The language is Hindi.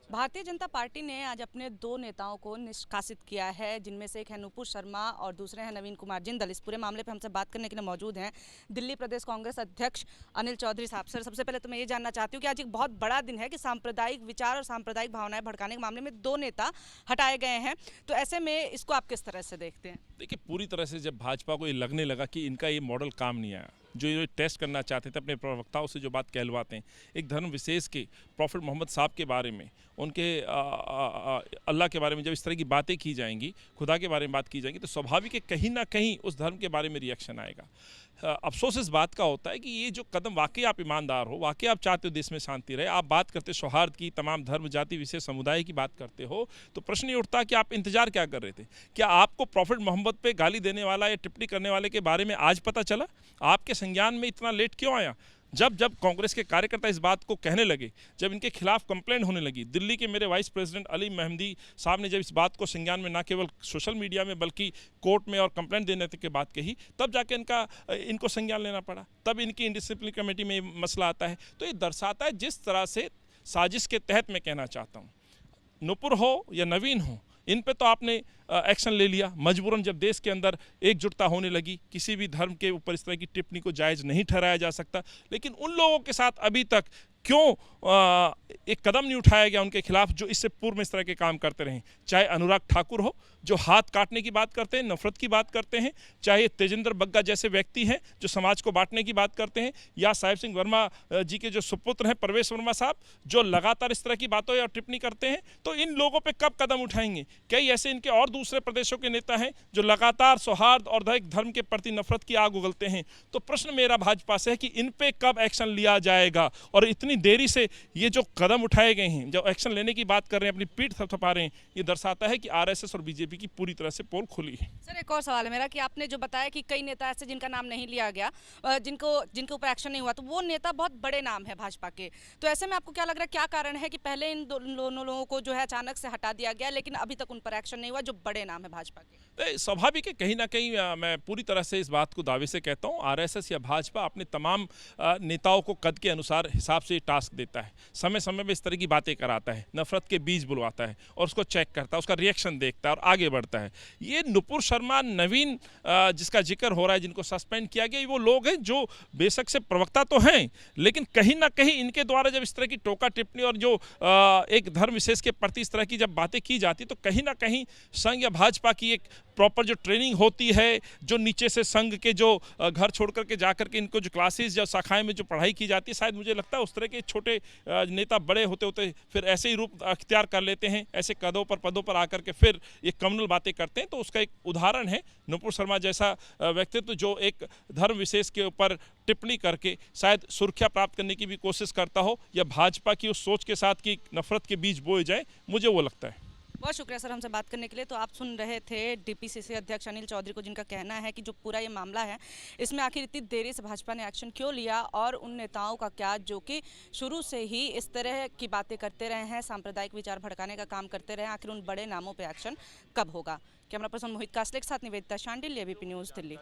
भारतीय जनता पार्टी ने आज अपने दो नेताओं को निष्कासित किया है, जिनमें से एक है नुपुर शर्मा और दूसरे हैं नवीन कुमार जिंदल। इस पूरे मामले पे हमसे बात करने के लिए मौजूद हैं दिल्ली प्रदेश कांग्रेस अध्यक्ष अनिल चौधरी साहब। सर, सबसे पहले तो मैं ये जानना चाहती हूँ कि आज एक बहुत बड़ा दिन है कि सांप्रदायिक विचार और सांप्रदायिक भावनाएं भड़काने के मामले में दो नेता हटाए गए हैं, तो ऐसे में इसको आप किस तरह से देखते हैं? देखिए, पूरी तरह से जब भाजपा को ये लगने लगा कि इनका ये मॉडल काम नहीं आया, जो ये टेस्ट करना चाहते थे अपने प्रवक्ताओं से जो बात कहलवाते हैं एक धर्म विशेष के प्रॉफिट मोहम्मद साहब के बारे में, उनके अल्लाह के बारे में जब इस तरह की बातें की जाएंगी, खुदा के बारे में बात की जाएंगी, तो स्वाभाविक है कहीं ना कहीं उस धर्म के बारे में रिएक्शन आएगा। अफसोस इस बात का होता है कि ये जो कदम, वाकई आप ईमानदार हो, वाकई आप चाहते हो देश में शांति रहे, आप बात करते सौहार्द की, तमाम धर्म जाति विशेष समुदाय की बात करते हो, तो प्रश्न ये उठता कि आप इंतजार क्या कर रहे थे? क्या आपको प्रॉफिट मोहम्मद पे गाली देने वाला या टिप्पणी करने वाले के बारे में आज पता चला? आपके संज्ञान में इतना लेट क्यों आया? जब कांग्रेस के कार्यकर्ता इस बात को कहने लगे, जब इनके खिलाफ कंप्लेंट होने लगी, दिल्ली के मेरे वाइस प्रेसिडेंट अली मेहमदी साहब ने जब इस बात को संज्ञान में ना केवल सोशल मीडिया में बल्कि कोर्ट में और कंप्लेंट देने तक की बात कही, तब जाके इनको संज्ञान लेना पड़ा, तब इनकी इंडिसिप्लिन कमेटी में मसला आता है। तो ये दर्शाता है जिस तरह से साजिश के तहत मैं कहना चाहता हूँ, नुपुर हो या नवीन हो, इन पे तो आपने एक्शन ले लिया मजबूरन, जब देश के अंदर एकजुटता होने लगी। किसी भी धर्म के ऊपर इस तरह की टिप्पणी को जायज़ नहीं ठहराया जा सकता, लेकिन उन लोगों के साथ अभी तक क्यों एक कदम नहीं उठाया गया उनके खिलाफ जो इससे पूर्व में इस तरह के काम करते रहे? चाहे अनुराग ठाकुर हो जो हाथ काटने की बात करते हैं, नफरत की बात करते हैं, चाहे तेजेंद्र बग्गा जैसे व्यक्ति हैं जो समाज को बांटने की बात करते हैं, या साहिब सिंह वर्मा जी के जो सुपुत्र हैं प्रवेश वर्मा साहब जो लगातार इस तरह की बातों या टिप्पणी करते हैं, तो इन लोगों पर कब कदम उठाएंगे? कई ऐसे इनके और दूसरे प्रदेशों के नेता हैं जो लगातार सौहार्द और धर्म के प्रति नफरत की आग उगलते हैं। तो प्रश्न मेरा भाजपा से है कि इन पे कब एक्शन लिया जाएगा? और इतनी देरी से ये जो कदम उठाए गए हैं, जो एक्शन लेने की बात कर रहे हैं, अपनी पीठ थपथपा रहे हैं, ये दर्शाता है कि आरएसएस और बीजेपी की पूरी तरह से पोल खुली है। सर, एक और सवाल है मेरा कि आपने जो बताया कि कई नेता ऐसे जिनका नाम नहीं लिया गया, जिनके ऊपर एक्शन नहीं हुआ, तो वो नेता बहुत बड़े नाम है भाजपा के, तो ऐसे में आपको क्या लग रहा है, क्या कारण है कि पहले इन दोनों लोगों को जो है अचानक से हटा दिया गया लेकिन अभी तक उन पर एक्शन नहीं हुआ जो बड़े नाम है भाजपा के? स्वाभाविक है, कहीं ना कहीं मैं पूरी तरह से इस बात को दावे से कहता हूँ, आरएसएस या भाजपा अपने तमाम नेताओं को कद के अनुसार हिसाब से टास्क देता है, समय समय में इस तरह की बातें कराता है, नफरत के बीज बुलवाता है और उसको चेक करता है, उसका रिएक्शन देखता है और आगे बढ़ता है। ये नुपुर शर्मा, नवीन जिसका जिक्र हो रहा है, जिनको सस्पेंड किया गया, वो लोग हैं जो बेशक से प्रवक्ता तो हैं, लेकिन कहीं ना कहीं इनके द्वारा जब इस तरह की टोका टिप्पणी और जो एक धर्म विशेष के प्रति इस तरह की जब बातें की जाती, तो कहीं ना कहीं संघ या भाजपा की एक प्रॉपर जो ट्रेनिंग होती है, जो नीचे से संघ के जो घर छोड़ करके जाकर के इनको जो क्लासेस या शाखाएं में जो पढ़ाई की जाती है, शायद मुझे लगता है उस तरह के छोटे नेता बड़े होते होते फिर ऐसे ही रूप अख्तियार कर लेते हैं, ऐसे पदों पर आकर के फिर ये कम्युनल बातें करते हैं। तो उसका एक उदाहरण है नुपुर शर्मा जैसा व्यक्तित्व जो एक धर्म विशेष के ऊपर टिप्पणी करके शायद सुर्खियां प्राप्त करने की भी कोशिश करता हो, या भाजपा की उस सोच के साथ कि नफरत के बीज बोए जाए, मुझे वो लगता है। बहुत शुक्रिया सर हमसे बात करने के लिए। तो आप सुन रहे थे डीपीसीसी अध्यक्ष अनिल चौधरी को, जिनका कहना है कि जो पूरा ये मामला है, इसमें आखिर इतनी देरी से भाजपा ने एक्शन क्यों लिया और उन नेताओं का क्या जो कि शुरू से ही इस तरह की बातें करते रहे हैं, सांप्रदायिक विचार भड़काने का काम करते रहे, आखिर उन बड़े नामों पर एक्शन कब होगा। कैमरा पर्सन मोहित कासले के साथ निवेदिता शांडिल्य, एबीपी न्यूज़ दिल्ली।